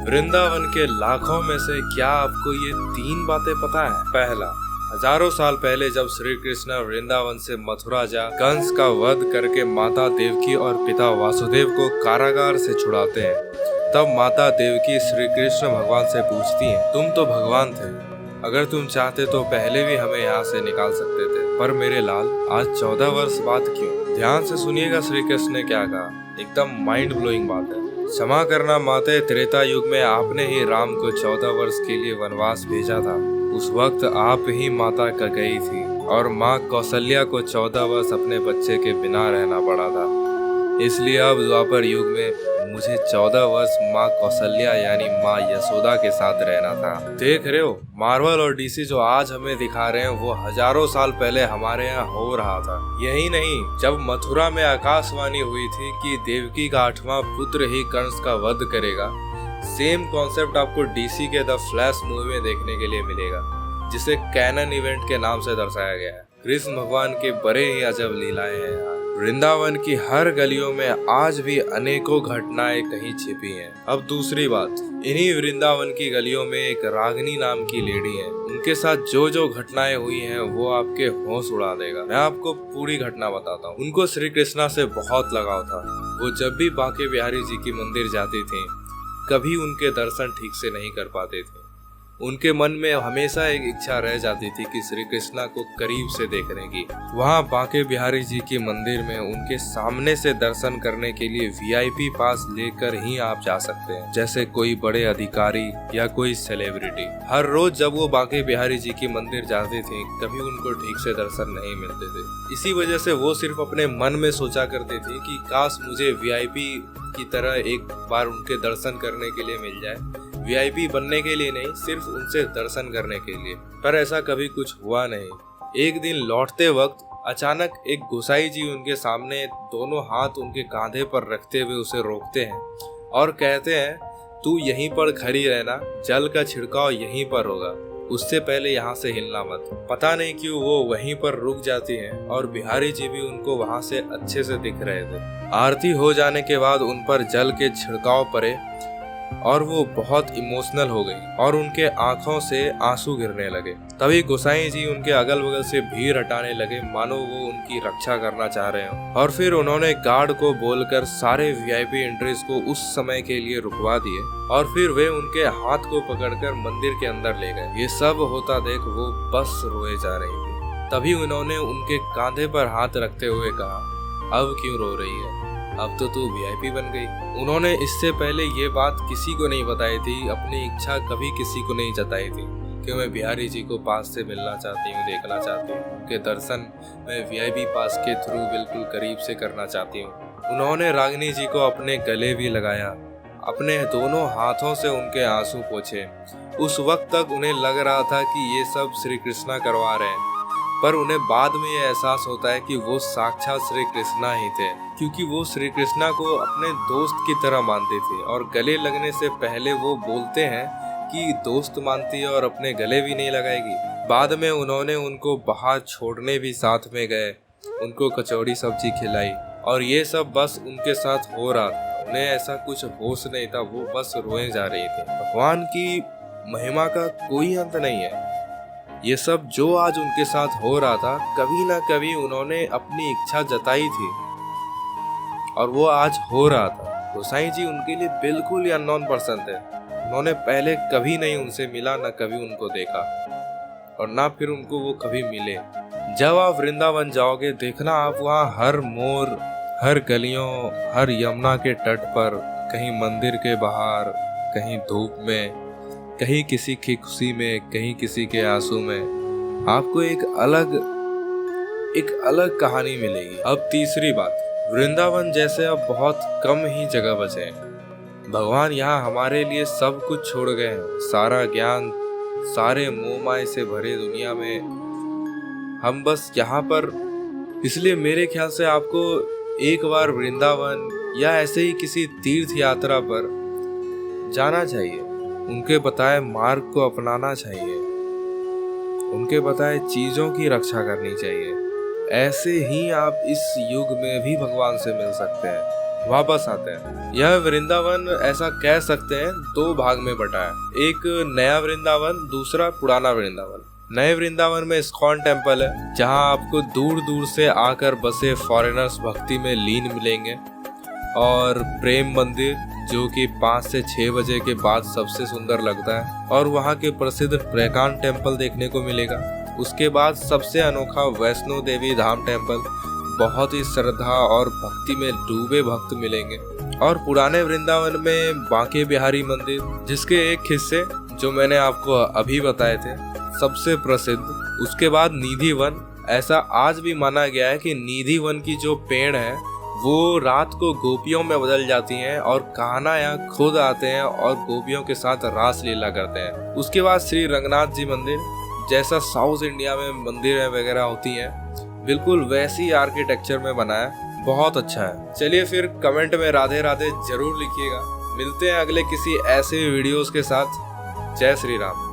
वृंदावन के लाखों में से क्या आपको ये 3 बातें पता है? पहला, हजारों साल पहले जब श्री कृष्ण वृंदावन से मथुरा जा कंस का वध करके माता देवकी और पिता वासुदेव को कारागार से छुड़ाते हैं, तब माता देवकी श्री कृष्ण भगवान से पूछती हैं, तुम तो भगवान थे, अगर तुम चाहते तो पहले भी हमें यहाँ से निकाल सकते थे, पर मेरे लाल आज 14 वर्ष बाद क्यों? ध्यान से सुनिएगा श्री कृष्ण ने क्या कहा, एकदम माइंड ब्लोइंग बात है। क्षमा करना माते, त्रेता युग में आपने ही राम को 14 वर्ष के लिए वनवास भेजा था। उस वक्त आप ही माता कैकेयी थी और माँ कौशल्या को 14 वर्ष अपने बच्चे के बिना रहना पड़ा था। इसलिए अब द्वापर युग में मुझे 14 वर्ष माँ कौशल्या यानी माँ यशोदा के साथ रहना था। देख रहे हो, मार्वल और डीसी जो आज हमें दिखा रहे हैं वो हजारों साल पहले हमारे यहाँ हो रहा था। यही नहीं, जब मथुरा में आकाशवाणी हुई थी कि देवकी का 8वां पुत्र ही कंस का वध करेगा, सेम कॉन्सेप्ट आपको डीसी के द फ्लैश मूवी में देखने के लिए मिलेगा, जिसे कैनन इवेंट के नाम से दर्शाया गया है। कृष्ण भगवान के बड़े ही अजब लीलाएं हैं यहाँ। वृंदावन की हर गलियों में आज भी अनेकों घटनाएं कहीं छिपी हैं। अब दूसरी बात, इन्हीं वृंदावन की गलियों में एक रागिनी नाम की लेडी है। उनके साथ जो जो घटनाएं हुई हैं वो आपके होश उड़ा देगा। मैं आपको पूरी घटना बताता हूँ। उनको श्री कृष्णा से बहुत लगाव था। वो जब भी बांके बिहारी जी की मंदिर जाती थी, कभी उनके दर्शन ठीक से नहीं कर पाते थे। उनके मन में हमेशा एक इच्छा रह जाती थी कि श्री कृष्णा को करीब से देखने की। वहाँ बांके बिहारी जी के मंदिर में उनके सामने से दर्शन करने के लिए वीआईपी पास लेकर ही आप जा सकते हैं, जैसे कोई बड़े अधिकारी या कोई सेलिब्रिटी। हर रोज जब वो बांके बिहारी जी के मंदिर जाते थे, कभी उनको ठीक से दर्शन नहीं मिलते थे। इसी वजह से वो सिर्फ अपने मन में सोचा करते थे कि काश मुझे वीआईपी की तरह एक बार उनके दर्शन करने के लिए मिल जाए। वीआईपी बनने के लिए नहीं, सिर्फ उनसे दर्शन करने के लिए। पर ऐसा कभी कुछ हुआ नहीं। एक दिन लौटते वक्त अचानक एक गोसाई जी उनके सामने दोनों हाथ उनके कांधे पर रखते हुए उसे रोकते हैं और कहते हैं, तू यहीं पर खड़ी रहना, जल का छिड़काव यहीं पर होगा, उससे पहले यहाँ से हिलना मत। पता नहीं क्यों वो वहीं पर रुक जाती हैं और बिहारी जी भी उनको वहाँ से अच्छे से दिख रहे थे। आरती हो जाने के बाद उन पर जल के छिड़काव पड़े और वो बहुत इमोशनल हो गई और उनके आंखों से आंसू गिरने लगे। तभी गोसाई जी उनके अगल बगल से भीड़ हटाने लगे, मानो वो उनकी रक्षा करना चाह रहे हो। और फिर उन्होंने गार्ड को बोलकर सारे वीआईपी एंट्रीज को उस समय के लिए रुकवा दिए और फिर वे उनके हाथ को पकड़कर मंदिर के अंदर ले गए। ये सब होता देख वो बस रोए जा रही थी। तभी उन्होंने उनके कांधे पर हाथ रखते हुए कहा, अब क्यों रो रही है, अब तो तू वीआईपी बन गई। उन्होंने इससे पहले ये बात किसी को नहीं बताई थी, अपनी इच्छा कभी किसी को नहीं जताई थी कि मैं बिहारी जी को पास से मिलना चाहती हूँ, देखना चाहती हूँ, उनके दर्शन मैं वीआईपी पास के थ्रू बिल्कुल करीब से करना चाहती हूँ। उन्होंने रागिनी जी को अपने गले भी लगाया, अपने दोनों हाथों से उनके आंसू पोंछे। उस वक्त तक उन्हें लग रहा था कि ये सब श्री कृष्णा करवा रहे हैं, पर उन्हें बाद में ये एहसास होता है कि वो साक्षात श्री कृष्णा ही थे, क्योंकि वो श्री कृष्णा को अपने दोस्त की तरह मानते थे। और गले लगने से पहले वो बोलते हैं कि दोस्त मानती है और अपने गले भी नहीं लगाएगी। बाद में उन्होंने उनको बाहर छोड़ने भी साथ में गए, उनको कचौड़ी सब्जी खिलाई और ये सब बस उनके साथ हो रहा था। उन्हें ऐसा कुछ होश नहीं था, वो बस रोए जा रही थी। भगवान की महिमा का कोई अंत नहीं है। ये सब जो आज उनके साथ हो रहा था, कभी ना कभी उन्होंने अपनी इच्छा जताई थी और वो आज हो रहा था। गोसाई जी उनके लिए बिल्कुल ही अननोन पर्सन थे। उन्होंने पहले कभी नहीं उनसे मिला, न कभी उनको देखा और ना फिर उनको वो कभी मिले। जब आप वृंदावन जाओगे, देखना आप वहाँ हर मोड़, हर गलियों, हर यमुना के तट पर, कहीं मंदिर के बाहर, कहीं धूप में, कहीं किसी की खुशी में, कहीं किसी के आंसू में, आपको एक अलग कहानी मिलेगी। अब तीसरी बात, वृंदावन जैसे अब बहुत कम ही जगह बचे हैं। भगवान यहाँ हमारे लिए सब कुछ छोड़ गए हैं, सारा ज्ञान, सारे मोह माया से भरे दुनिया में हम बस यहाँ पर। इसलिए मेरे ख्याल से आपको एक बार वृंदावन या ऐसे ही किसी तीर्थ यात्रा पर जाना चाहिए, उनके बताए मार्ग को अपनाना चाहिए, उनके बताए चीजों की रक्षा करनी चाहिए। ऐसे ही आप इस युग में भी भगवान से मिल सकते हैं। वापस आते हैं। यह वृंदावन ऐसा कह सकते हैं 2 भाग में बटा है, एक नया वृंदावन, दूसरा पुराना वृंदावन। नए वृंदावन में इस्कॉन टेम्पल है, जहां आपको दूर दूर से आकर बसे फॉरेनर्स भक्ति में लीन मिलेंगे, और प्रेम मंदिर जो कि 5 से 6 बजे के बाद सबसे सुंदर लगता है, और वहां के प्रसिद्ध प्रकांड टेम्पल देखने को मिलेगा। उसके बाद सबसे अनोखा वैष्णो देवी धाम टेम्पल, बहुत ही श्रद्धा और भक्ति में डूबे भक्त मिलेंगे। और पुराने वृंदावन में बांके बिहारी मंदिर, जिसके एक हिस्से जो मैंने आपको अभी बताए थे सबसे प्रसिद्ध। उसके बाद निधि वन। ऐसा आज भी माना गया है कि निधि वन की जो पेड़ है वो रात को गोपियों में बदल जाती हैं, और कान्हा यहाँ खुद आते हैं और गोपियों के साथ रास लीला करते हैं। उसके बाद श्री रंगनाथ जी मंदिर, जैसा साउथ इंडिया में मंदिर वगैरह होती हैं, बिल्कुल वैसी आर्किटेक्चर में बना है, बहुत अच्छा है। चलिए फिर कमेंट में राधे राधे जरूर लिखिएगा। मिलते हैं अगले किसी ऐसे वीडियोस के साथ। जय श्री राम।